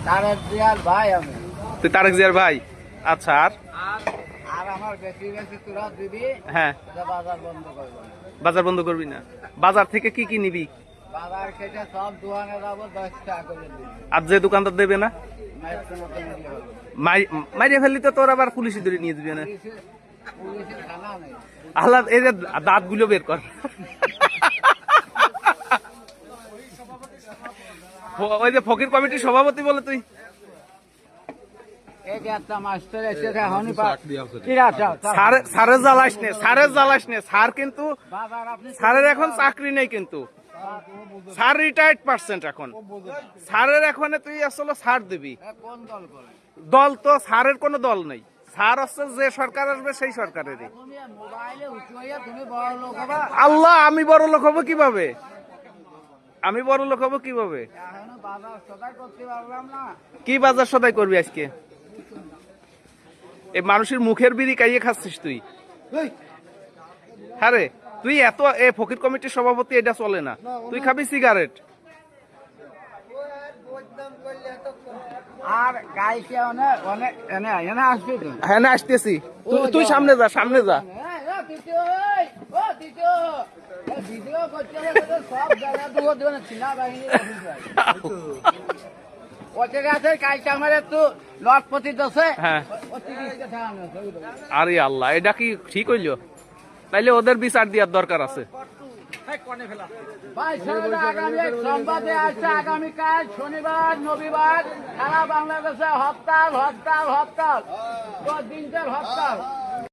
তারেক জিয়ার ভাই আমি। তুই তারেক জিয়ার ভাই? আচ্ছা, আর আর আমার বেশি বেশি তোরা দিবি, হ্যাঁ, বাজার বন্ধ করবো না। বাজার বন্ধ করবি না? বাজার থেকে কি কি নিবি? বাজার খেটে সব দোকানে যাবো, 10 টাকা করে দিবি। আর যে দোকানদার দেবে না, মাইকের মতো নিলে হবে। মাইরে ফেললি তো তোর আবার পুলিশে ধরে নিয়ে দিবে না? পুলিশের থানা নেই। আল্লাহ, এই যে দাঁত গুলো বের কর। ওই যে ফকির কমিটির সভাপতি বলে তুই? এই যে একটা মাস্টার এসে এখনই সারে জ্বালাস নে, সারে জ্বালাস নে। স্যার কিন্তু, বাজার আপনি স্যারের এখন চাকরি নেই কিন্তু, স্যার রিটায়ার্ড পার্সেন্ট এখন। স্যারের এখন তুই আসলে ছাড় দিবি? কোন দল করে? দল তো স্যারের কোনো দল নেই। স্যার হচ্ছে যে সরকার আসবে সেই সরকারেরই। তুমি মোবাইলে উঁচু হইয়া তুমি বড় লোক হবা। আল্লাহ, আমি বড় লোক হবো কিভাবে? আমি বড় লোক হবো কিভাবে? এখনো বাজার সদাই করতে পারলাম না। কি বাজার সদাই করবি আজকে? এই মানুষের মুখের বিড়ি কাইয়ে খাচ্ছিস তুই? হ্যাঁ রে, তুই এত ফকির কমিটির সভাপতি, এটা চলে না। তুই খাবি সিগারেট। আর গাইকে অনেক অনেক এনে এনে আসবি তো। হ্যাঁ, না আসতেছি। তুই সামনে যা, সামনে যা। ভিডিও করতে হলে সব জায়গা দুটো দেবে চিনা বাহিনী। ওতে গেছে কাইকে আমার একটু লটপতি দোষে। হ্যাঁ, আরে আল্লাহ, এটা কি ঠিক হইল? তাইলে ওদের বিচার দেওয়ার দরকার আছে। ভাই আগামী সোমবারে আসছে, আগামীকাল শনিবার রবিবার সারা বাংলাদেশে হরতাল হরতাল হরতাল, 10 দিন হরতাল।